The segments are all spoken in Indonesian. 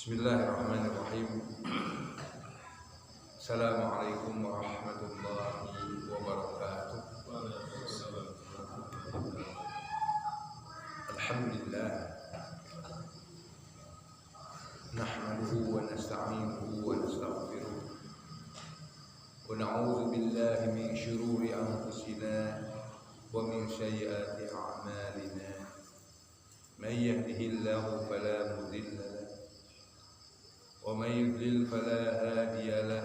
Bismillahirrahmanirrahim. Assalamualaikum warahmatullahi wabarakatuh. Alhamdulillah. Nahmaduhu wa nasta'inuhu wa nastaghfiruh. Wa na'udzu billahi min shururi anfusina wa min sayyiati a'malina. Man yahdihillahu fala mudilla lahu ومن يضلل فلا هادي له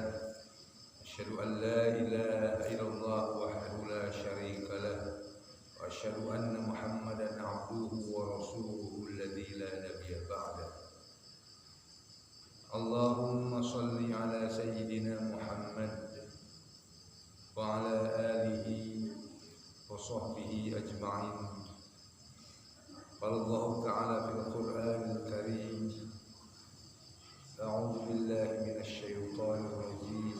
أشهد أن لا إله إلا الله وحده لا شريك له وأشهد أن محمدا عبده ورسوله الذي لا نبي بعده اللهم صل على سيدنا محمد وعلى آله وصحبه أجمعين قال الله تعالى في القرآن الكريم أعوذ بالله من الشيطان الرجيم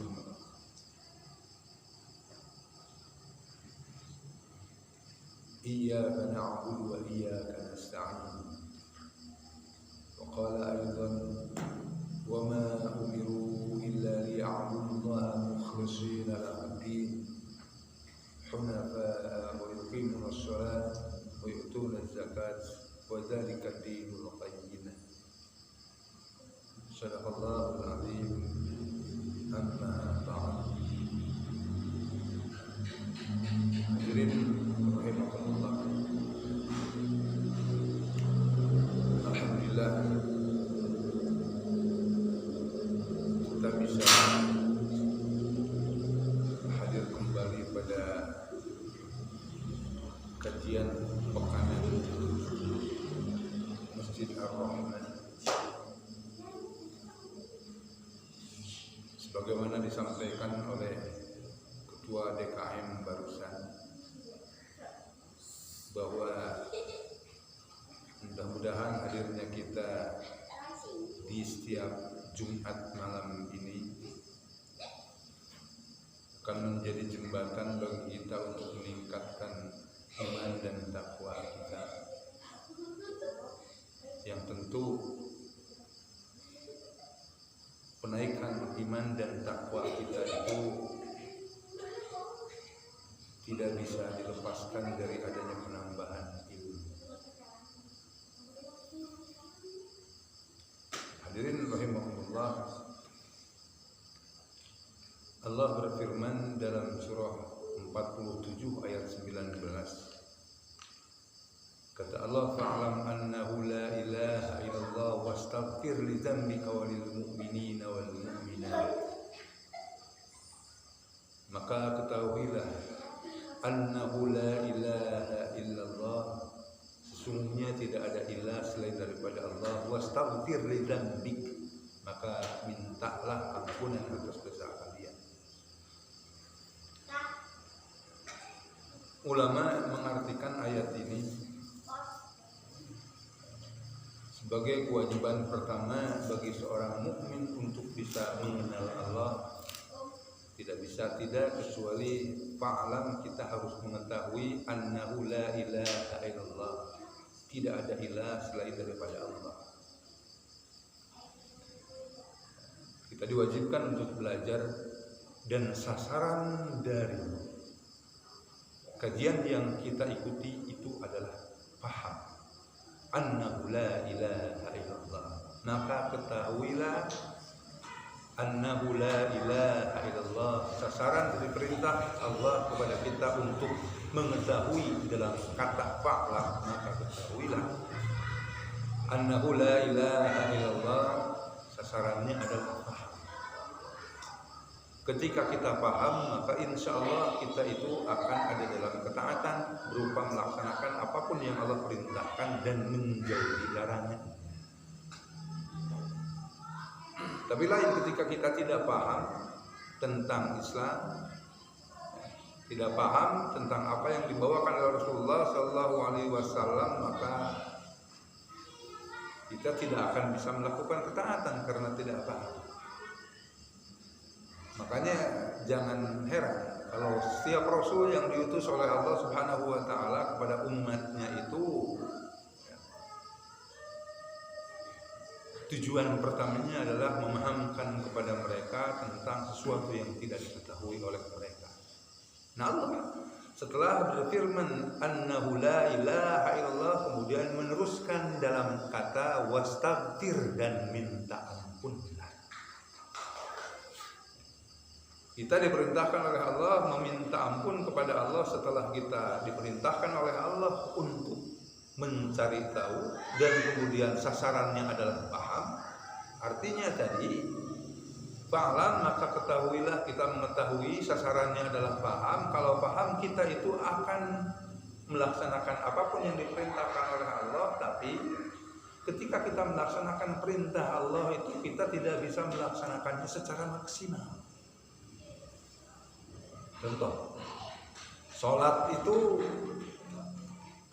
إياك نعبد وإياك نستعين وقال أيضا وما أمروا إلا ليعبدوا الله مخلصين له الدين حنفاء ويقيمون الصلاة ويؤتون الزكاة وذلك الدين القيم Sadaqallahul azim. Amma ba'd. Hadirin rahimakumullah. Alhamdulillah kita bisa hadir kembali pada kajian pekanan Masjid Ar-Rahman. Sebagaimana disampaikan oleh Ketua DKM barusan bahwa mudah-mudahan hadirnya kita di setiap Jumat malam ini akan menjadi jembatan bagi kita untuk meningkatkan iman dan takwa kita, yang tentu penaikan iman dan takwa kita itu tidak bisa dilepaskan dari adanya penambahan ilmu. Hadirin rahimahumullah, Allah berfirman dalam surah 47 ayat 19. Kata Allah, fa'lam annahu la ilaha illallah wastaghfir li dzambika walil mu'minina wal mu'minat. Maka ketahuilah annahu la ilaha illallah, sesungguhnya tidak ada ilah selain daripada Allah. Wastaghfir li dzambik, maka mintalah ampunan atas dosa kalian. Ulama mengartikan ayat ini sebagai kewajiban pertama bagi seorang mukmin untuk bisa mengenal Allah. Tidak bisa tidak kecuali fa'lam, kita harus mengetahui annahu la ilaha illallah, tidak ada ilah selain daripada Allah. Kita diwajibkan untuk belajar, dan sasaran dari kajian yang kita ikuti itu adalah paham annahu la ilaha illallah. Maka ketahuilah annahu la ilaha illallah, sasaran dari perintah Allah kepada kita untuk mengetahui dalam kata fa'lam. Maka ketahuilah annahu la ilaha illallah, sasarannya adalah paham. Ketika kita paham, maka insya Allah kita itu akan ada dalam ketaatan berupa melaksanakan apapun yang Allah perintahkan dan menjauhi larangan. Tapi lain ketika kita tidak paham tentang Islam, tidak paham tentang apa yang dibawakan oleh Rasulullah SAW, maka kita tidak akan bisa melakukan ketaatan karena tidak paham. Makanya jangan heran kalau setiap Rasul yang diutus oleh Allah Subhanahu wa Ta'ala kepada umatnya itu tujuan pertamanya adalah memahamkan kepada mereka tentang sesuatu yang tidak diketahui oleh mereka. Nah, Allah setelah berfirman annahu la ilaha illallah, kemudian meneruskan dalam kata wastaghfir, dan minta ampunlah. Kita diperintahkan oleh Allah meminta ampun kepada Allah setelah kita diperintahkan oleh Allah untuk mencari tahu, dan kemudian sasarannya adalah paham. Artinya tadi fa'lam, maka ketahuilah, kita mengetahui sasarannya adalah paham. Kalau paham, kita itu akan melaksanakan apapun yang diperintahkan oleh Allah. Tapi ketika kita melaksanakan perintah Allah itu, kita tidak bisa melaksanakannya secara maksimal. Contoh, sholat itu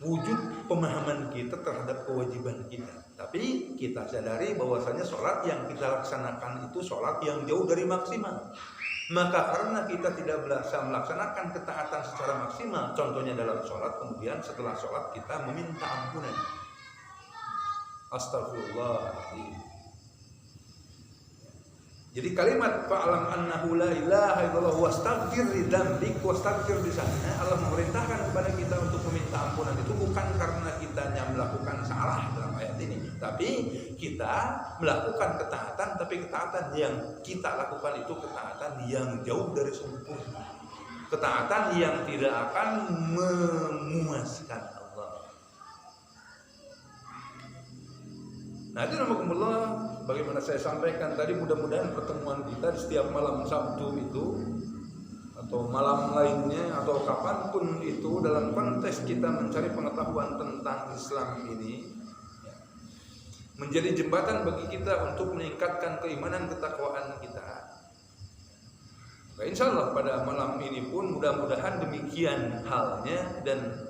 wujud pemahaman kita terhadap kewajiban kita. Tapi kita sadari bahwasanya sholat yang kita laksanakan itu sholat yang jauh dari maksimal. Maka karena kita tidak bisa melaksanakan ketaatan secara maksimal, contohnya dalam sholat, kemudian setelah sholat kita meminta ampunan. Astagfirullahaladzim. Jadi kalimat fa'lam annahu la ilaha illallah wastaghfir lidzambik, wastaghfir di sana Allah memerintahkan kepada kita untuk meminta ampunan itu bukan karena kita melakukan salah dalam ayat ini, tapi kita melakukan ketaatan, tapi ketaatan yang kita lakukan itu ketaatan yang jauh dari sempurna, ketaatan yang tidak akan memuaskan Allah. Nah, itu namanya bagaimana saya sampaikan tadi, mudah-mudahan pertemuan kita di setiap malam Sabtu itu atau malam lainnya atau kapanpun itu dalam konteks kita mencari pengetahuan tentang Islam ini menjadi jembatan bagi kita untuk meningkatkan keimanan ketakwaan kita. Nah, insya Allah pada malam ini pun mudah-mudahan demikian halnya. Dan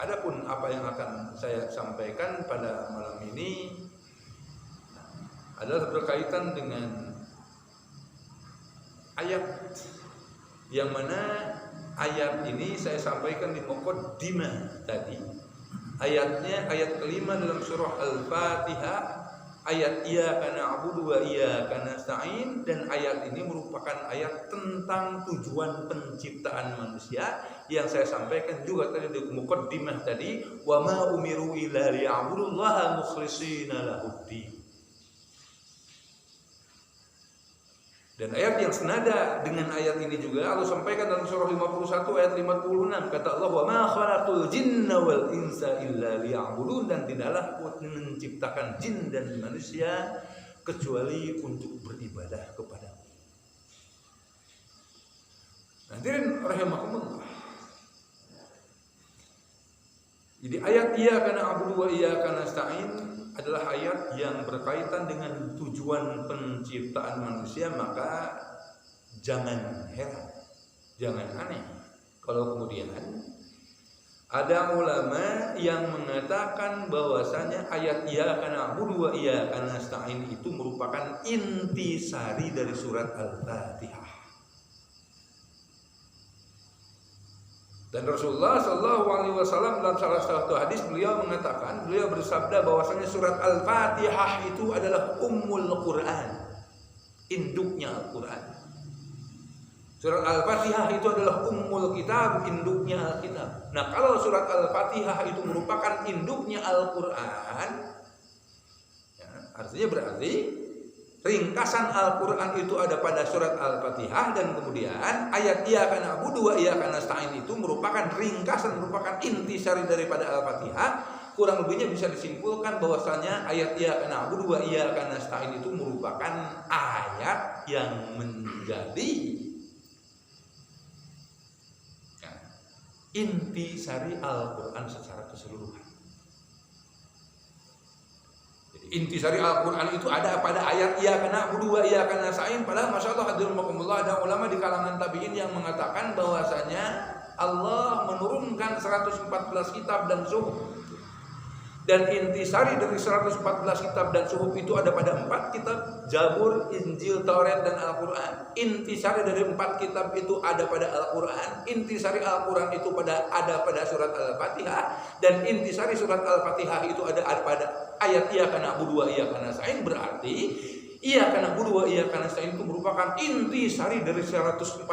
adapun apa yang akan saya sampaikan pada malam ini adalah berkaitan dengan ayat yang mana ayat ini saya sampaikan di muqaddimah tadi. Ayatnya ayat kelima dalam surah Al-Fatihah, ayat iyyaka na'budu wa iyyaka nasta'in, dan ayat ini merupakan ayat tentang tujuan penciptaan manusia yang saya sampaikan juga tadi di muqaddimah tadi, wa ma umiru illa liya'budullaha mukhlishina lahuddin. Dan ayat yang senada dengan ayat ini juga Allah sampaikan dalam surah 51 ayat 56, kata Allah, wa ma khalaqul jinna wal insa illa liya'budun, dan tidaklah aku menciptakan jin dan manusia kecuali untuk beribadah kepadamu. Hadirin rahimakumullah. Jadi ayat iyyaka na'budu wa iyyaka nasta'in adalah ayat yang berkaitan dengan tujuan penciptaan manusia. Maka jangan heran, jangan aneh kalau kemudian ada ulama yang mengatakan bahwasanya ayat iyyaka na'budu wa iyyaka nasta'in itu merupakan intisari dari surat Al-Fatihah. Dan Rasulullah SAW dalam salah satu hadis beliau mengatakan, beliau bersabda bahwasanya surat Al-Fatihah itu adalah ummul Quran, induknya Al-Quran. Surat Al-Fatihah itu adalah ummul kitab, induknya Al-Kitab. Nah, kalau surat Al-Fatihah itu merupakan induknya Al-Quran, ya, artinya berarti ringkasan Al-Quran itu ada pada surat Al-Fatihah, dan kemudian ayat iyyaka na'budu wa iyyaka nasta'in itu merupakan ringkasan, merupakan intisari daripada Al-Fatihah. Kurang lebihnya bisa disimpulkan bahwasanya ayat iyyaka na'budu wa iyyaka nasta'in itu merupakan ayat yang menjadi intisari Al-Quran secara keseluruhan. Intisari Al-Quran itu ada pada ayat iyyaka na'budu wa iyyaka nasta'in. Padahal masyaallah hadirin rahimakumullah, ada ulama di kalangan tabi'in yang mengatakan bahwasanya Allah menurunkan 114 kitab dan suhuf. Dan intisari dari 114 kitab dan suhuf itu ada pada 4 kitab, Zabur, Injil, Taurat, dan Al-Quran. Intisari dari 4 kitab itu ada pada Al-Quran. Intisari Al-Quran itu ada pada surat Al-Fatihah. Dan intisari surat Al-Fatihah itu ada pada ayat Iyyaka na'budu wa iyyaka nasta'in. Berarti Iyyaka na'budu wa iyyaka nasta'in itu merupakan intisari dari 114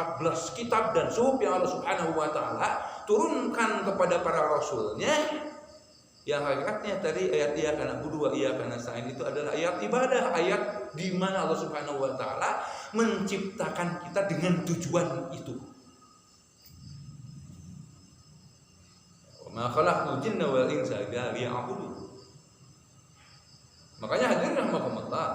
kitab dan suhuf yang Allah Subhanahu wa taala turunkan kepada para rasulnya. Yang hakikatnya tadi ayat Iyyaka na'budu wa iyyaka nasta'in itu adalah ayat ibadah, ayat di mana Allah Subhanahu wa taala menciptakan kita dengan tujuan itu. Wa ma khalaqtul jinna wal insa illa liya'budun. Makanya hadirin rahimakumullah,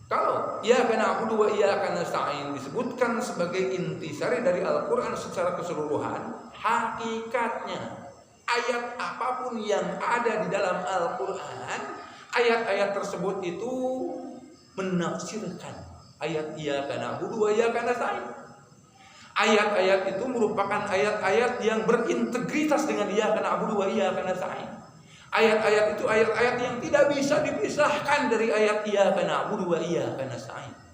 kalau Iyyaka na'budu wa iyyaka nasta'in disebutkan sebagai intisari dari Al-Qur'an secara keseluruhan, hakikatnya ayat apapun yang ada di dalam Al-Quran, ayat-ayat tersebut itu menafsirkan ayat Iyyaka na'budu wa iyyaka nasta'in. Ayat-ayat itu merupakan ayat-ayat yang berintegritas dengan Iyyaka na'budu wa iyyaka nasta'in. Ayat-ayat itu ayat-ayat yang tidak bisa dipisahkan dari ayat Iyyaka na'budu wa iyyaka nasta'in.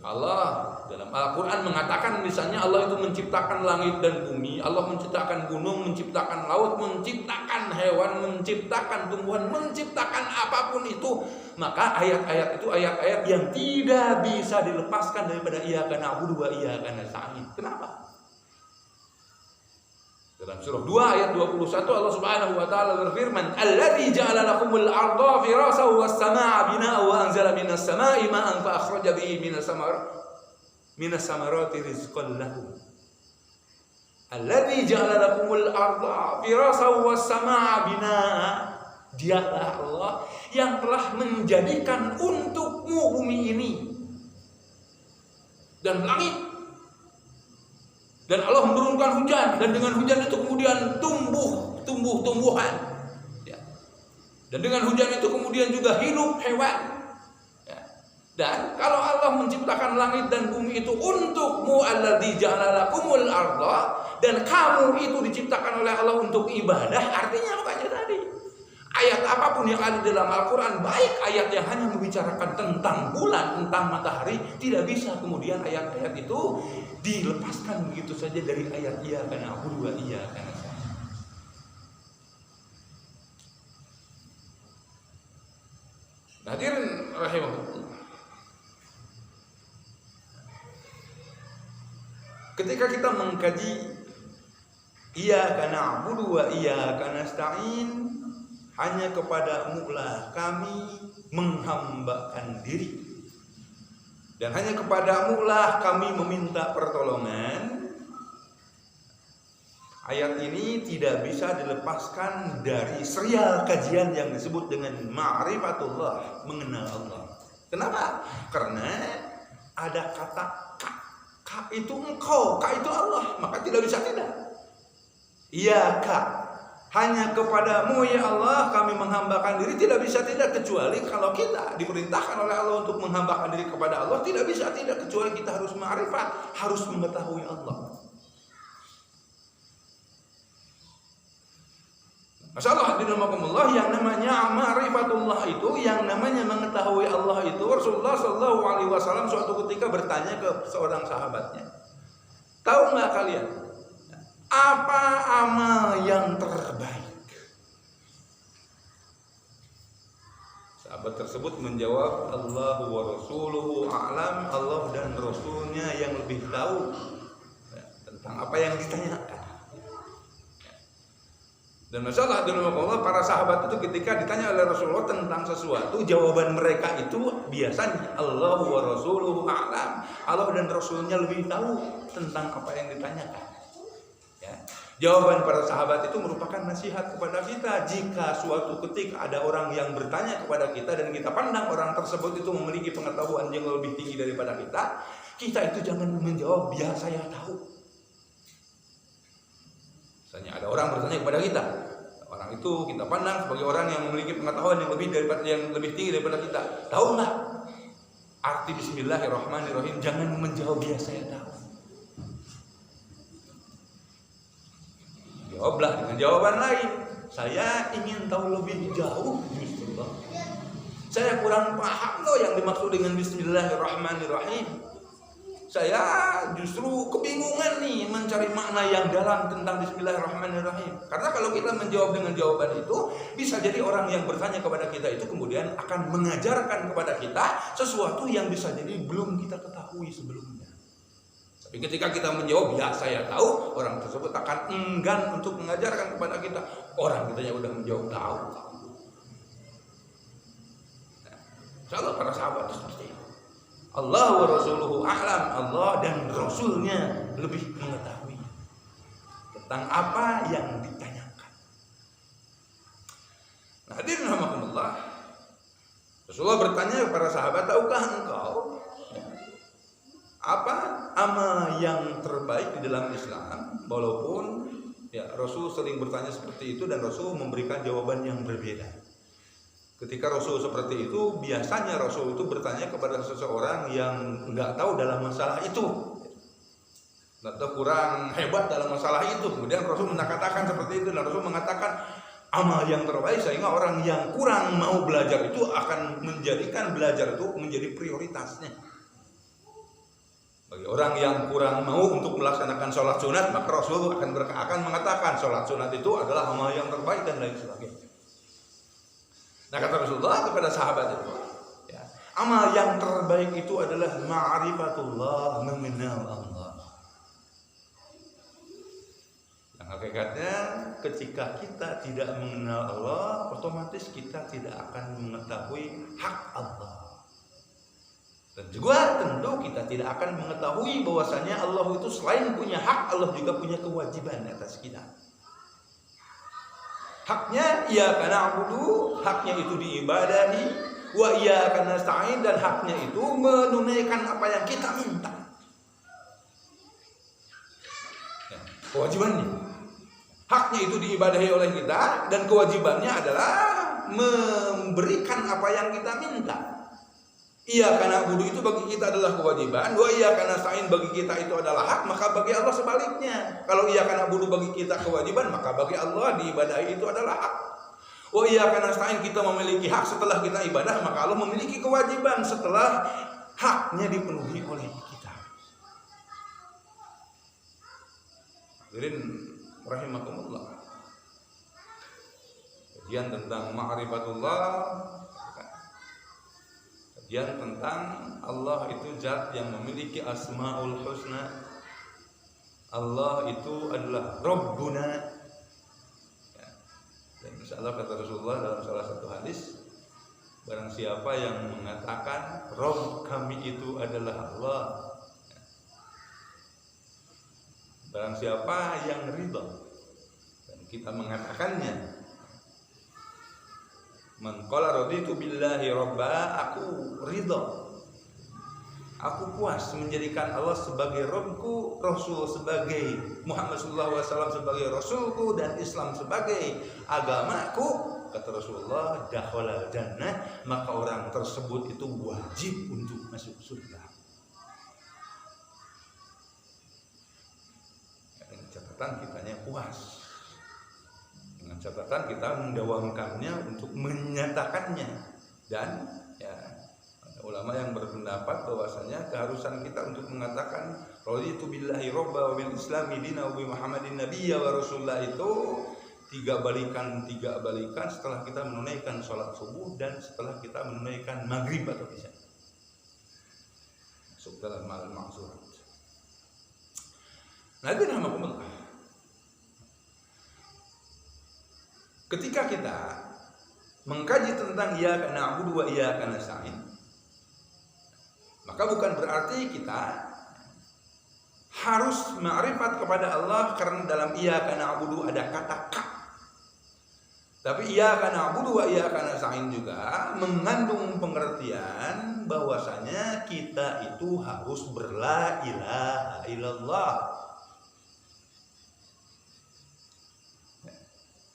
Allah dalam Al-Quran mengatakan misalnya Allah itu menciptakan langit dan bumi, Allah menciptakan gunung, menciptakan laut, menciptakan hewan, menciptakan tumbuhan, menciptakan apapun itu. Maka ayat-ayat itu ayat-ayat yang tidak bisa dilepaskan daripada Iyyaka na'budu wa iyyaka nasta'in. Kenapa? Dalam surah 2 ayat 21 Allah Subhanahu wa taala berfirman, "Alladzi ja'ala lakumul arda firasan was samaa'a binaa'a wa anzala minas samaa'i ma'an fa akhraja bihi minas samarati rizqan lakum." Alladzi ja'ala lakumul arda firasan was samaa'a binaa'a. Dialah Allah yang telah menjadikan untukmu bumi ini dan langit. Dan Allah menurunkan hujan, dan dengan hujan itu kemudian tumbuh-tumbuhan. Ya. Dan dengan hujan itu kemudian juga hidup hewan. Ya. Dan kalau Allah menciptakan langit dan bumi itu untukmu, alladzi ja'ala lakumul arda, dan kamu itu diciptakan oleh Allah untuk ibadah, artinya makanya tadi ayat apapun yang ada dalam Al-Quran, baik ayat yang hanya membicarakan tentang bulan, tentang matahari, tidak bisa kemudian ayat-ayat itu dilepaskan begitu saja dari ayat Iyyaka na'budu wa iyyaka nasta'in. Hadirin rahimahullah, ketika kita mengkaji Iyyaka na'budu wa iyyaka nasta'in, hanya kepadamu lah kami menghambakan diri, dan hanya kepadamu lah kami meminta pertolongan. Ayat ini tidak bisa dilepaskan dari serial kajian yang disebut dengan ma'rifatullah, mengenal Allah. Kenapa? Karena ada kata ka itu engkau, ka itu Allah, maka tidak bisa tidak. Iyyaka, hanya kepadamu ya Allah kami menghambakan diri, tidak bisa tidak, kecuali kalau kita diperintahkan oleh Allah untuk menghambakan diri kepada Allah, tidak bisa tidak, kecuali kita harus ma'rifat, harus mengetahui Allah. Masalah hadirin rahimakumullah, yang namanya ma'rifatullah itu, yang namanya mengetahui Allah itu, Rasulullah Shallallahu Alaihi Wasallam suatu ketika bertanya ke seorang sahabatnya, tahu nggak kalian apa amal yang terbaik? Sahabat tersebut menjawab, Allahu wa rasuluhu a'lam, Allah dan Rasulnya yang lebih tahu tentang apa yang ditanyakan. Dan masalah Allah, para sahabat itu ketika ditanya oleh Rasulullah tentang sesuatu, jawaban mereka itu biasanya Allahu wa rasuluhu a'lam, Allah dan Rasulnya lebih tahu tentang apa yang ditanyakan. Ya. Jawaban para sahabat itu merupakan nasihat kepada kita. Jika suatu ketika ada orang yang bertanya kepada kita dan kita pandang orang tersebut itu memiliki pengetahuan yang lebih tinggi daripada kita itu jangan menjawab ya saya tahu. Misalnya ada orang bertanya kepada kita, orang itu kita pandang sebagai orang yang memiliki pengetahuan yang lebih tinggi daripada kita. Tahu nggak arti Bismillahirrahmanirrahim? Jangan menjawab ya saya tahu. Dijawablah dengan jawaban lain. Saya ingin tahu lebih jauh justru. Saya kurang paham loh yang dimaksud dengan Bismillahirrahmanirrahim. Saya justru kebingungan nih mencari makna yang dalam tentang Bismillahirrahmanirrahim. Karena kalau kita menjawab dengan jawaban itu, bisa jadi orang yang bertanya kepada kita itu kemudian akan mengajarkan kepada kita sesuatu yang bisa jadi belum kita ketahui sebelumnya. Tapi ketika kita menjawab, ya saya tahu, orang tersebut akan enggan untuk mengajarkan kepada kita. Orang kita yang udah menjawab tahu. Nah, insyaallah para sahabat itu seperti itu. Allah wa rasuluhu a'lam, Allah dan Rasulnya lebih mengetahui tentang apa yang ditanyakan. Nah, hadirin rahimakumullah, Rasulullah bertanya kepada sahabat, tahukah engkau apa amal yang terbaik di dalam Islam? Walaupun ya Rasul sering bertanya seperti itu dan Rasul memberikan jawaban yang berbeda. Ketika Rasul seperti itu, biasanya Rasul itu bertanya kepada seseorang yang nggak tahu dalam masalah itu, atau kurang hebat dalam masalah itu. Kemudian Rasul mengatakan seperti itu, dan Rasul mengatakan amal yang terbaik, sehingga orang yang kurang mau belajar itu akan menjadikan belajar itu menjadi prioritasnya. Bagi orang yang kurang mau untuk melaksanakan sholat sunat, maka Rasul akan mengatakan sholat sunat itu adalah amal yang terbaik dan lain sebagainya. Nah, kata Rasulullah kepada sahabat itu, ya, amal yang terbaik itu adalah ma'rifatullah, mengenal Allah. Yang hakikatnya ketika kita tidak mengenal Allah, otomatis kita tidak akan mengetahui hak Allah. Dan juga tentu kita tidak akan mengetahui bahwasanya Allah itu selain punya hak, Allah juga punya kewajiban atas kita. Haknya iyyaka na'budu, haknya itu diibadahi, wa iyyaka nasta'in, dan haknya itu menunaikan apa yang kita minta. Ya, kewajibannya. Haknya itu diibadahi oleh kita dan kewajibannya adalah memberikan apa yang kita minta. Iyyaka na'budu itu bagi kita adalah kewajiban, wa iyyaka nasta'in bagi kita itu adalah hak, maka bagi Allah sebaliknya. Kalau iyyaka na'budu bagi kita kewajiban, maka bagi Allah diibadahi itu adalah hak. Wa iyyaka nasta'in kita memiliki hak setelah kita ibadah, maka Allah memiliki kewajiban setelah haknya dipenuhi oleh kita. Hadirin rahimakumullah. Kajian tentang ma'rifatullah, yang tentang Allah itu zat yang memiliki asmaul husna. Allah itu adalah Rabbuna. Ya. Dan insyaallah kata Rasulullah dalam salah satu hadis, barang siapa yang mengatakan Rabb kami itu adalah Allah, ya, barang siapa yang ridha dan kita mengatakannya, man qala raditu billahi rabba, aku ridha, aku puas menjadikan Allah sebagai Rabbku, Rasul sebagai Muhammad sallallahu alaihi wasallam sebagai Rasulku, dan Islam sebagai agamaku, kata Rasulullah, dakhala jannah, maka orang tersebut itu wajib untuk masuk surga. Dengan catatan kitanya puas, dengan catatan kita mendawamkannya untuk menyatakannya. Dan ya, ada ulama yang berpendapat bahwasanya keharusan kita untuk mengatakan raditu billahi robba wa bil islami dina wa bi muhammadin nabiyya wa rasulullah itu tiga balikan setelah kita menunaikan sholat subuh dan setelah kita menunaikan maghrib atau isya. Masuk dalam al-ma'zurat. Nabi Muhammad, ketika kita mengkaji tentang iyyaka na'budu wa iyyaka nasta'in, maka bukan berarti kita harus ma'rifat kepada Allah karena dalam iyyaka na'budu ada kata ka. Tapi iyyaka na'budu wa iyyaka nasta'in juga mengandung pengertian bahwasanya kita itu harus berla ilaha illallah.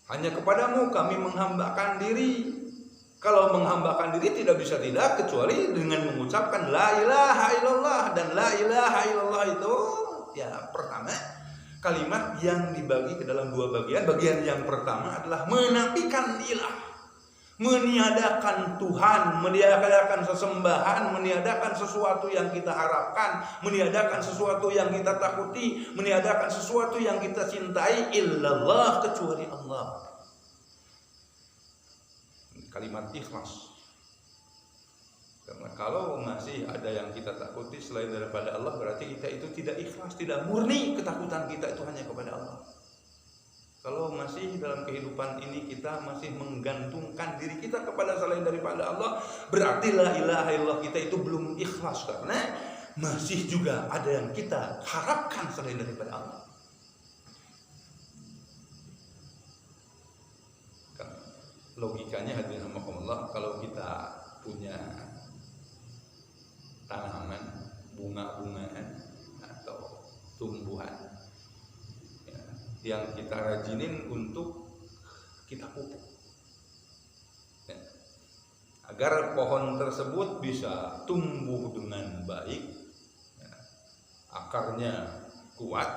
Hanya kepadamu kami menghambakan diri. Kalau menghambakan diri tidak bisa tidak kecuali dengan mengucapkan la ilaha illallah. Dan la ilaha illallah itu ya pertama Kalimat yang dibagi ke dalam dua bagian. Bagian yang pertama adalah menafikan ilah, meniadakan Tuhan, meniadakan sesembahan, meniadakan sesuatu yang kita harapkan, meniadakan sesuatu yang kita takuti, meniadakan sesuatu yang kita cintai, illallah, kecuali Allah. Kalimat ikhlas. Karena kalau masih ada yang kita takuti selain daripada Allah, berarti kita itu tidak ikhlas, tidak murni ketakutan kita itu hanya kepada Allah. Kalau masih dalam kehidupan ini kita masih menggantungkan diri kita kepada selain daripada Allah, berarti la ilaha illallah kita itu belum ikhlas, karena masih juga ada yang kita harapkan selain daripada Allah. Logikanya hadirin rahimakumullah, kalau kita punya tanaman, bunga-bungaan atau tumbuhan ya, yang kita rajinin untuk kita pupuk ya, agar pohon tersebut bisa tumbuh dengan baik ya, akarnya kuat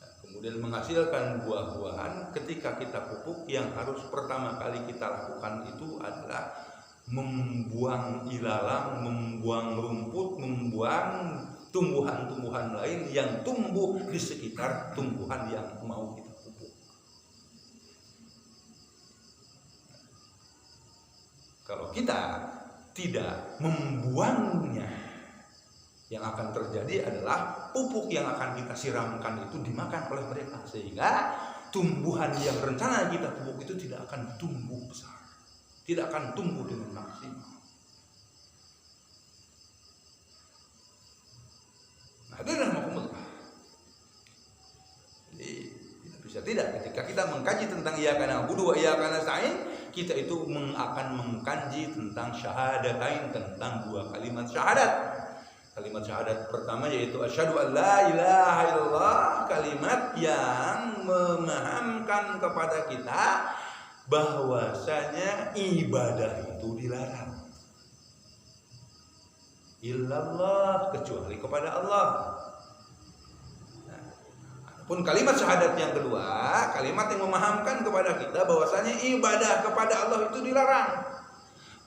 ya, kemudian menghasilkan buah-buahan. Ketika kita pupuk, yang harus pertama kali kita lakukan itu adalah membuang ilalang, membuang rumput, membuang tumbuhan-tumbuhan lain yang tumbuh di sekitar tumbuhan yang mau kita pupuk. Kalau kita tidak membuangnya, yang akan terjadi adalah pupuk yang akan kita siramkan itu dimakan oleh mereka, sehingga tumbuhan yang rencana kita pupuk itu tidak akan tumbuh besar, tidak akan tumbuh dengan maksimal. Hadirin rahimakumullah. Jadi tidak bisa tidak, ketika kita mengkaji tentang iyyaka na'budu wa iyyaka nasta'in, kita itu akan mengkaji tentang syahadatain, tentang dua kalimat syahadat. Kalimat syahadat pertama yaitu asyhadu an la ilaha illallah, kalimat yang memahamkan kepada kita bahwasanya ibadah itu dilarang. Illallah, kecuali kepada Allah. Nah, pun kalimat syahadat yang kedua, kalimat yang memahamkan kepada kita bahwasanya ibadah kepada Allah itu dilarang,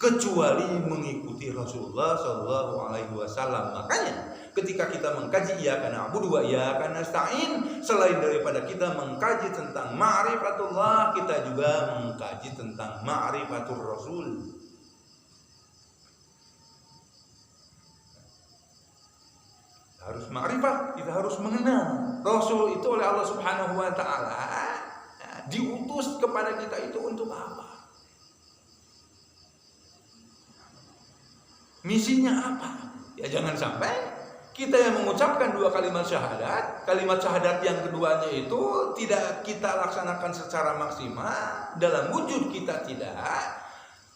kecuali mengikuti Rasulullah SAW. Makanya ketika kita mengkaji iyyaka na'budu wa iyyaka nasta'in, selain daripada kita mengkaji tentang ma'rifatullah, kita juga mengkaji tentang ma'rifatur Rasul. Kita harus ma'rifat, kita harus mengenal Rasul itu oleh Allah Subhanahu wa taala diutus kepada kita itu untuk apa? Misinya apa? Ya jangan sampai kita yang mengucapkan dua kalimat syahadat yang keduanya itu tidak kita laksanakan secara maksimal, dalam wujud kita tidak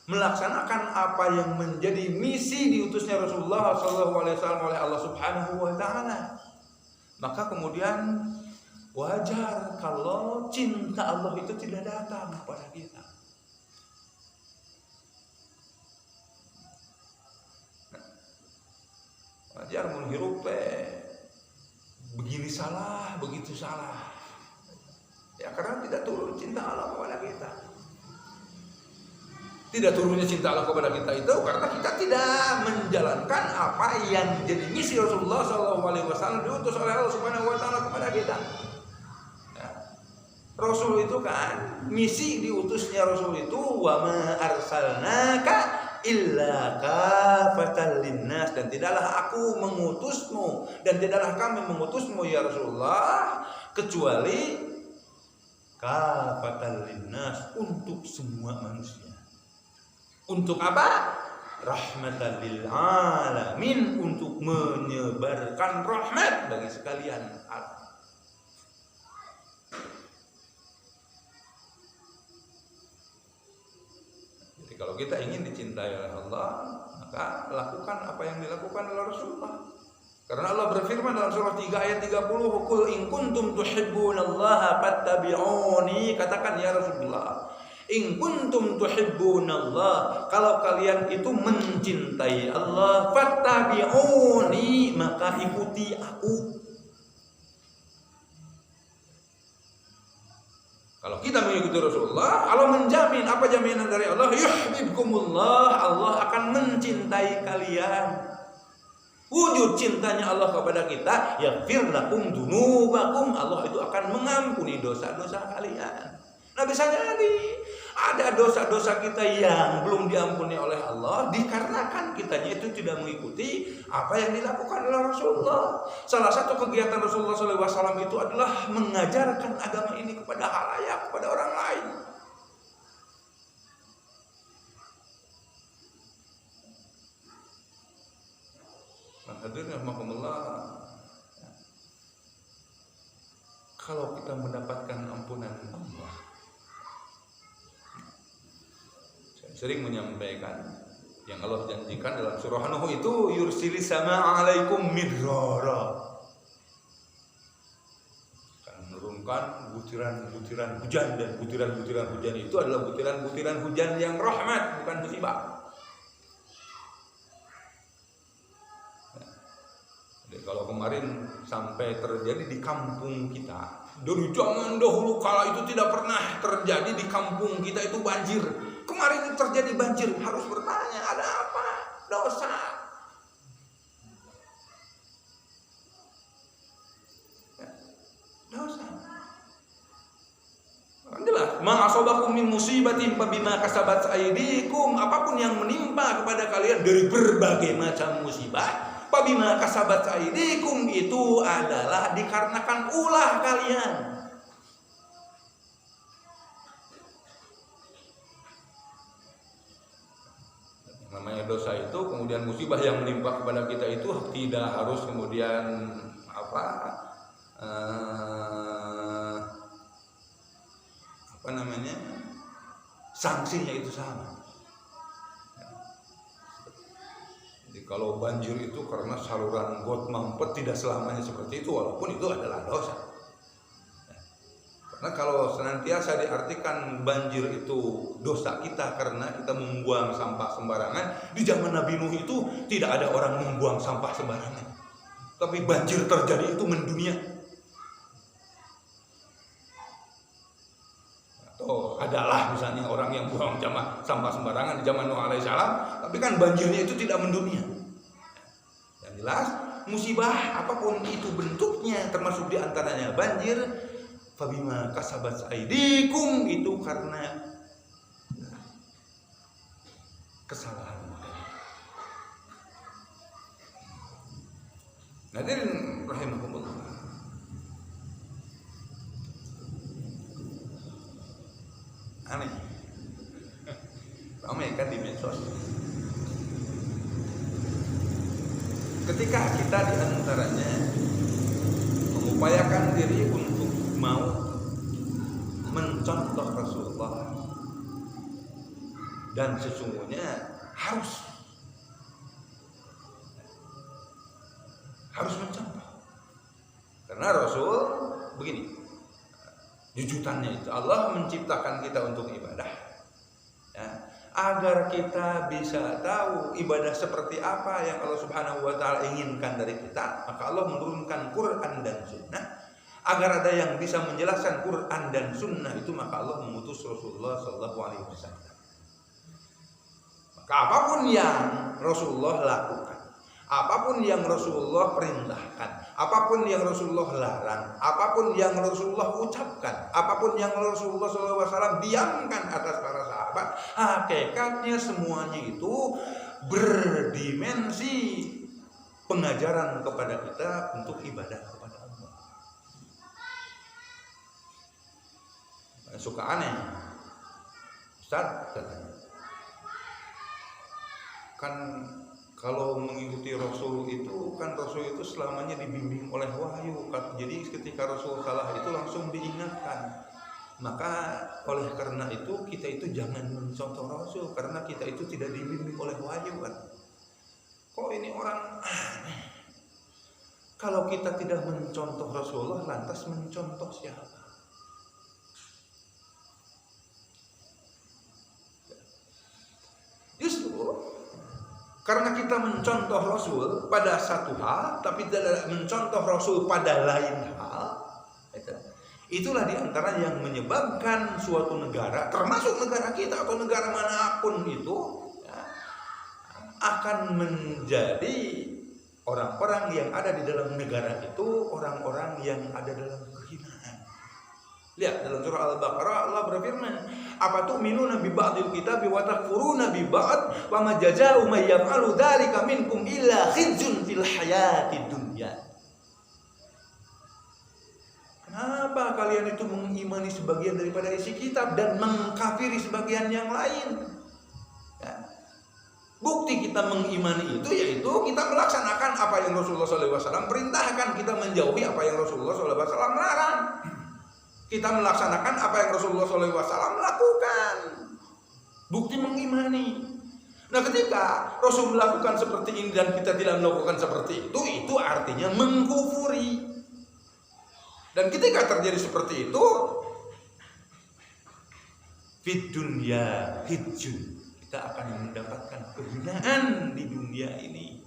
melaksanakan apa yang menjadi misi diutusnya Rasulullah SAW oleh Allah Subhanahu wa taala. Maka kemudian wajar kalau cinta Allah itu tidak datang kepada kita. Wajar menghirup begini salah, begitu salah. Ya karena tidak turun cinta Allah kepada kita. Tidak turunnya cinta Allah kepada kita itu karena kita tidak menjalankan apa yang menjadi misi Rasulullah SAW diutus oleh Allah Subhanahu wa taala kepada kita. Ya. Rasul itu kan, misi diutusnya Rasul itu wa ma arsalnaka illa kafatan linnas, dan tidaklah aku mengutusmu dan tidaklah kami mengutusmu ya Rasulullah kecuali kafatan linnas, untuk semua manusia. Untuk apa? Rahmatan lil alamin, untuk menyebarkan rahmat bagi sekalian alam. Jadi kalau kita ingin dicintai oleh Allah, maka lakukan apa yang dilakukan oleh Rasulullah. Karena Allah berfirman dalam surah 3 ayat 30, "Qul in kuntum tuhibbunallaha fattabi'uni." Katakan ya Rasulullah, in kuntum tuhibbunallah, kalau kalian itu mencintai Allah, fattabi'uni, maka ikuti aku. Kalau kita mengikuti Rasulullah, Allah menjamin. Apa jaminan dari Allah? Yuhibbukumullah, Allah akan mencintai kalian. Wujud cintanya Allah kepada kita, yaghfir lakum dunubakum, Allah itu akan mengampuni dosa-dosa kalian. Nah, bisa jadi ada dosa-dosa kita yang belum diampuni oleh Allah dikarenakan kitanya itu tidak mengikuti apa yang dilakukan oleh Rasulullah. Salah satu kegiatan Rasulullah SAW itu adalah mengajarkan agama ini kepada khalayak, kepada orang lain. Hadirin rahimakumullah, kalau kita mendapatkan ampunan Allah, saya sering menyampaikan yang Allah janjikan dalam surah Nuh itu, yursilis sama alaikum midrara, akan menurunkan butiran-butiran hujan, dan butiran-butiran hujan itu adalah butiran-butiran hujan yang rahmat, bukan musibah. Jadi kalau kemarin sampai terjadi di kampung kita, dari zaman dahulu kala itu tidak pernah terjadi di kampung kita itu banjir. Kemarin itu terjadi banjir, harus bertanya ada apa? Dosa. Ya, dosa. Jelas, ma asabakum min musibatin fabima kasabat aydikum, apapun yang menimpa kepada kalian dari berbagai macam musibah, fabima kasabat aydikum, itu adalah dikarenakan ulah kalian. Namanya dosa itu, kemudian musibah yang menimpa kepada kita itu tidak harus kemudian sanksinya itu sama. Jadi kalau banjir itu karena saluran got mampet, tidak selamanya seperti itu, walaupun itu adalah dosa. Karena kalau senantiasa diartikan banjir itu dosa kita karena kita membuang sampah sembarangan, di zaman Nabi Nuh itu tidak ada orang membuang sampah sembarangan, tapi banjir terjadi itu mendunia. Atau adalah misalnya orang yang buang sampah sembarangan di zaman Nuh alaihissalam, tapi kan banjirnya itu tidak mendunia. Yang jelas musibah apapun itu bentuknya, termasuk diantaranya banjir, fabima kasabat aydikum, itu karena kesalahan. Hadirin rahimakumullah, aneh, ramai kan di medsos. Ketika kita diantaranya mengupayakan diri untuk mau mencontoh Rasulullah, dan sesungguhnya harus mencontoh, karena Rasul begini, jujutannya itu Allah menciptakan kita untuk ibadah, ya, agar kita bisa tahu ibadah seperti apa yang Allah Subhanahu wa taala inginkan dari kita. Maka Allah menurunkan Quran dan Sunnah. Agar ada yang bisa menjelaskan Quran dan Sunnah itu, maka Allah mengutus Rasulullah SAW. Maka apapun yang Rasulullah lakukan, apapun yang Rasulullah perintahkan, apapun yang Rasulullah larang, apapun yang Rasulullah ucapkan, apapun yang Rasulullah SAW diamkan atas para sahabat, hakikatnya semuanya itu berdimensi pengajaran kepada kita untuk ibadah kepada Allah. Suka aneh, Ustaz katanya, kan kalau mengikuti Rasul itu, kan Rasul itu selamanya dibimbing oleh wahyu. Jadi ketika Rasul salah itu langsung diingatkan. Maka oleh karena itu kita itu jangan mencontoh Rasul, karena kita itu tidak dibimbing oleh wahyu kan. Kok ini orang aneh. Kalau kita tidak mencontoh Rasulullah, lantas mencontoh siapa? Justru karena kita mencontoh Rasul pada satu hal, tapi tidak mencontoh Rasul pada lain hal, Itulah diantara yang menyebabkan suatu negara, termasuk negara kita atau negara manapun itu, ya, akan menjadi orang-orang yang ada di dalam negara itu orang-orang yang ada dalam kehinaan. Lihat dalam surah Al-Baqarah Allah berfirman, "Apa tu'minuna bi ba'dil kitabi wa takfuruna bi ba'd wa ma jazaa'u may yaf'alu dzalika minkum illa khizyun fil hayatid dunya." Kenapa kalian itu mengimani sebagian daripada isi kitab dan mengkafiri sebagian yang lain? Ya. Bukti kita mengimani itu yaitu kita melaksanakan apa yang Rasulullah SAW perintahkan, kita menjauhi apa yang Rasulullah SAW larang. Kita melaksanakan apa yang Rasulullah SAW lakukan. Bukti mengimani. Nah, ketika Rasul melakukan seperti ini dan kita tidak melakukan seperti itu artinya mengkufuri. Dan ketika terjadi seperti itu, fid dunya hijjun, kita akan mendapatkan kehinaan di dunia ini.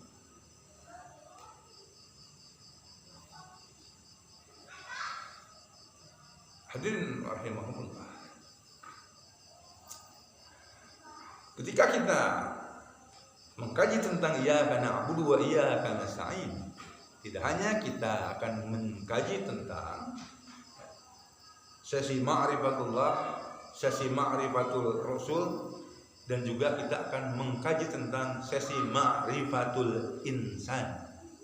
Hadirin rahimahumullah. Ketika kita mengkaji tentang iyyaka na'budu wa iyyaka nasta'in, tidak hanya kita akan mengkaji tentang sesi ma'rifatullah, sesi ma'rifatul Rasul, dan juga kita akan mengkaji tentang sesi ma'rifatul insan.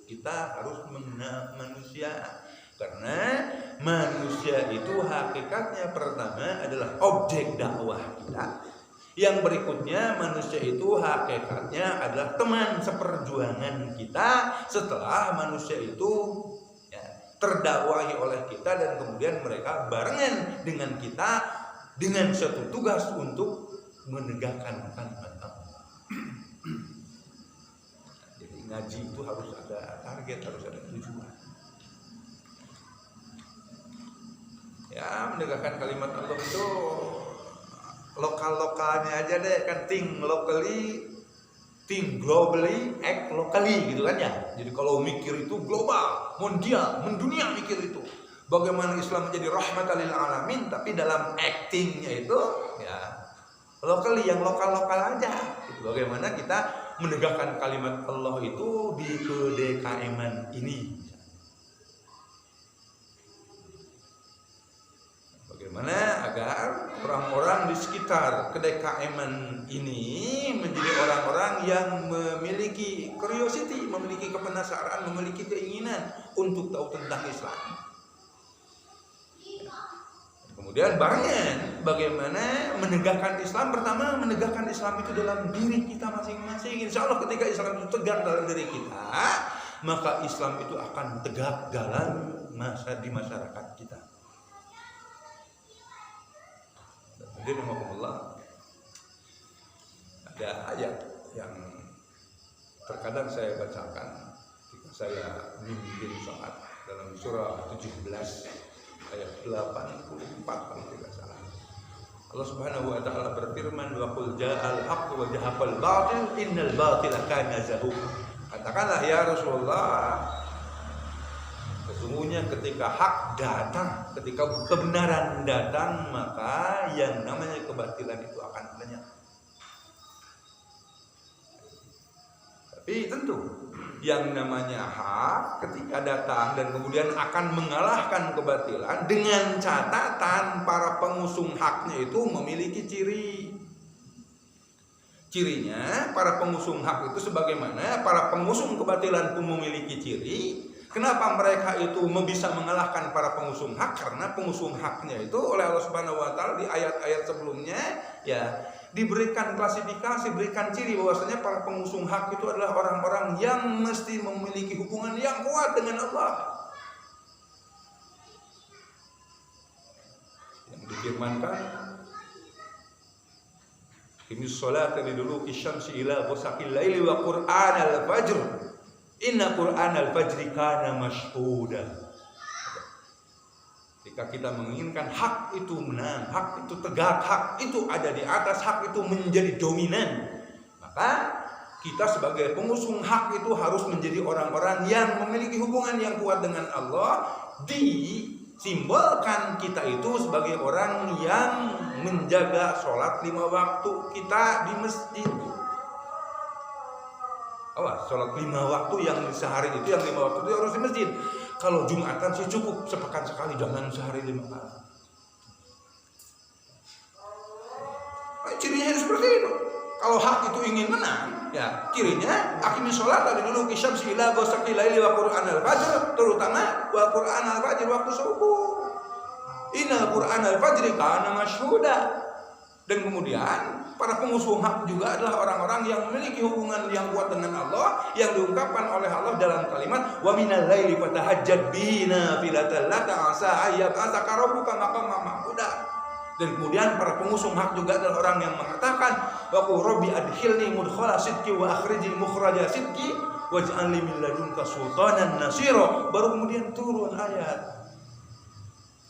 Kita harus mengenal manusia, karena manusia itu hakikatnya pertama adalah objek dakwah kita. Yang berikutnya manusia itu hakikatnya adalah teman seperjuangan kita setelah manusia itu ya, terdakwahi oleh kita dan kemudian mereka barengan dengan kita dengan suatu tugas untuk menegakkan kalimat Allah. Jadi ngaji itu harus ada target, harus ada tujuan. Ya, menegakkan kalimat Allah itu lokal-lokalnya aja deh, kan think locally, think globally, act locally gitu kan ya. Jadi kalau mikir itu global, mondial, mendunia mikir itu. Bagaimana Islam menjadi rahmatan lil alamin, tapi dalam actingnya itu ya locally, yang lokal-lokal aja. Bagaimana kita menegakkan kalimat Allah itu di kedekaiman ini. Bagaimana agar orang-orang di sekitar kedekaiman ini menjadi orang-orang yang memiliki curiosity, memiliki kepenasaran, memiliki keinginan untuk tahu tentang Islam. Kemudian barengan bagaimana menegakkan Islam. Pertama, menegakkan Islam itu dalam diri kita masing-masing. Insya Allah ketika Islam itu tegak dalam diri kita, maka Islam itu akan tegak dalam di masyarakat kita. Jadi ada ayat yang terkadang saya bacakan ketika saya memimpin sholat dalam surah 17 ayat 84 kalau tidak salah. Allah Subhanahu wa taala berfirman, wa qul ja'al haqq wa zahaqal batil innal batila kana zahuqa. Katakanlah ya Rasulullah, sesungguhnya ketika hak datang, ketika kebenaran datang, maka yang namanya kebatilan itu akan lenyap. Tapi tentu yang namanya hak ketika datang dan kemudian akan mengalahkan kebatilan, dengan catatan para pengusung haknya itu memiliki ciri. Cirinya para pengusung hak itu sebagaimana para pengusung kebatilan pun memiliki ciri. Kenapa mereka itu bisa mengalahkan para pengusung hak? Karena pengusung haknya itu oleh Allah Subhanahu wa taala di ayat-ayat sebelumnya ya diberikan klasifikasi, berikan ciri bahwasanya para pengusung hak itu adalah orang-orang yang mesti memiliki hubungan yang kuat dengan Allah. Yang difirmankan, "Qimis sholata liduluki syamsi ila ghasaqil laili wa qur'anal fajr. Inna qur'anal fajri kana mashhuda." Ketika kita menginginkan hak itu menang, hak itu tegak, hak itu ada di atas, hak itu menjadi dominan, maka kita sebagai pengusung hak itu harus menjadi orang-orang yang memiliki hubungan yang kuat dengan Allah di Simbolkan kita itu sebagai orang yang menjaga sholat 5 waktu kita di masjid. Awas, sholat 5 waktu yang sehari itu, yang 5 waktu itu harus di masjid. Kalau Jumatan sih cukup sepekan sekali, jangan sehari 5 kali. Cirinya harus seperti itu. Kalau hak itu ingin menang, ya kirinya aqimis sholat dari dulu kisyamsi ila ghasaqil laili wa qur'anal fajr, terutama wa qur'anal fajr waktu subuh. Innal qur'anal fajri kana masyhuda. Dan kemudian para pengusuh hak juga adalah orang-orang yang memiliki hubungan yang kuat dengan Allah, yang diungkapkan oleh Allah dalam kalimat wa minal laili fatahajjad bihi nafilatan laka asa ayyab'atsaka rabbuka maqaman mahmuda. Dan kemudian para pengusung hak juga adalah orang yang mengatakan wa qul rabbi adkhilni mudkhala sidqi wa akhrijni mukhraja sidqi waj'al li min ladunka sultanan nasira. Baru kemudian turun ayat,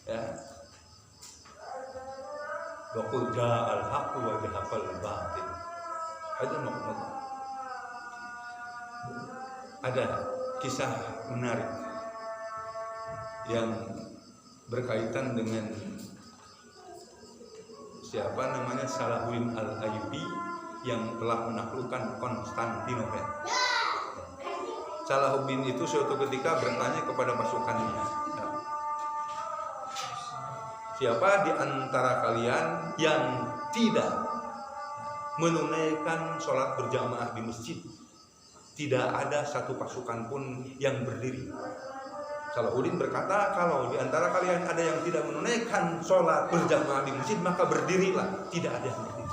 ya, wa qul ja'al haqqu wa zahaqal batil. Ada kisah menarik yang berkaitan dengan siapa namanya Salahuddin Al-Ayyubi yang telah menaklukkan Konstantinopel. Salahuddin itu suatu ketika bertanya kepada pasukannya, siapa di antara kalian yang tidak menunaikan sholat berjamaah di masjid? Tidak ada satu pasukan pun yang berdiri. Salahuddin berkata, kalau di antara kalian ada yang tidak menunaikan sholat berjamaah di masjid, maka berdirilah. Tidak ada yang berdiri.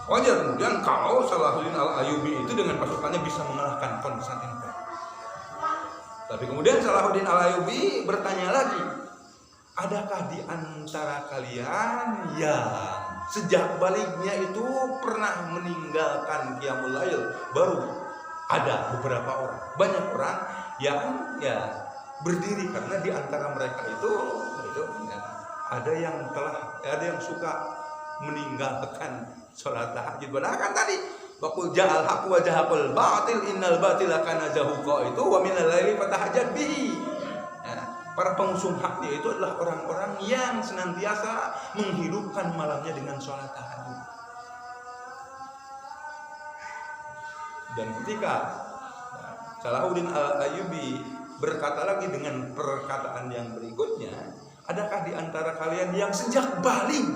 Wajar kemudian kalau Salahuddin Al-Ayyubi itu dengan pasukannya bisa mengalahkan Konstantinopel. Tapi kemudian Salahuddin Al-Ayyubi bertanya lagi, adakah di antara kalian yang sejak baliknya itu pernah meninggalkan qiyamul lail? Baru ada beberapa orang, banyak orang yang berdiri karena di antara mereka itu ya, ada yang suka meninggalkan sholat tahajud. Padahal kan tadi waqul ja'al haqqu wa zahaqal batil innal batila kana zahuqa itu wa minal laili fatahajjad bihi. Para pengusung haknya itu adalah orang-orang yang senantiasa menghidupkan malamnya dengan sholat tahajud. Dan ketika Salahuddin Al-Ayyubi berkata lagi dengan perkataan yang berikutnya, adakah di antara kalian yang sejak balik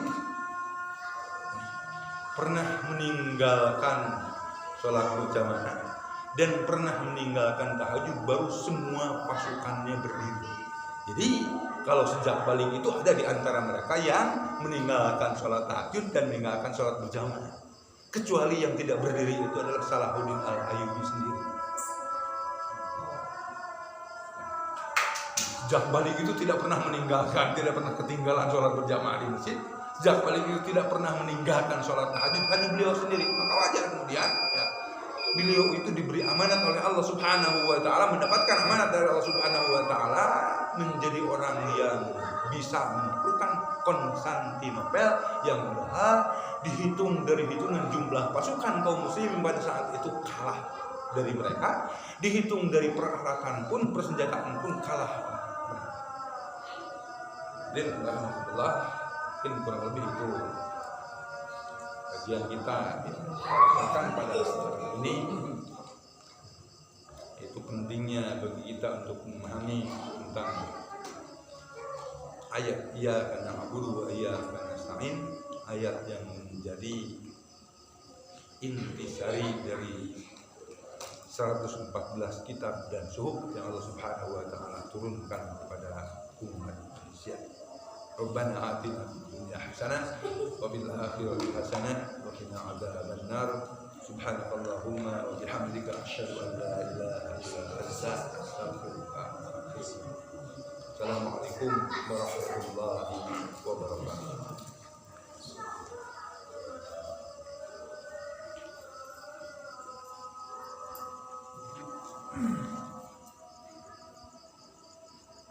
pernah meninggalkan sholat berjamaah dan pernah meninggalkan tahajud? Baru semua pasukannya berdiri. Jadi kalau sejak balik itu ada di antara mereka yang meninggalkan sholat tahajud dan meninggalkan sholat berjamaah. Kecuali yang tidak berdiri itu adalah Salahuddin Al-Ayyubi sendiri. Sejak balik itu tidak pernah meninggalkan, tidak pernah ketinggalan sholat berjamaah di masjid. Sejak balik itu tidak pernah meninggalkan sholat tahajud, hanya beliau sendiri. Maka wajar kemudian ya, beliau itu diberi amanat oleh Allah Subhanahu wa Ta'ala, mendapatkan amanat dari Allah Subhanahu wa Ta'ala, menjadi orang yang bisa menaklukkan Konstantinopel yang padahal dihitung dari hitungan jumlah pasukan kaum muslimin pada saat itu kalah dari mereka, dihitung dari peralatan pun, persenjataan pun kalah. Dan alhamdulillah, mungkin kurang lebih itu kajian kita akan pada kesempatan ini. Itu pentingnya bagi kita untuk memahami tentang ayat iyyaka na'budu wa iyyaka nasta'in, ayat yang menjadi intisari dari 114 kitab dan suhuf yang Allah Subhanahu wa Ta'ala turunkan kepada umat manusia. Rabbana atina fid dunya hasanah wa fil akhirati hasanah wa qina adzabannar. Subhanakallahumma wa bihamdika asyhadu an la ilaha illa anta astaghfiruka wa atubu ilaik. Assalamualaikum warahmatullahi wabarakatuh.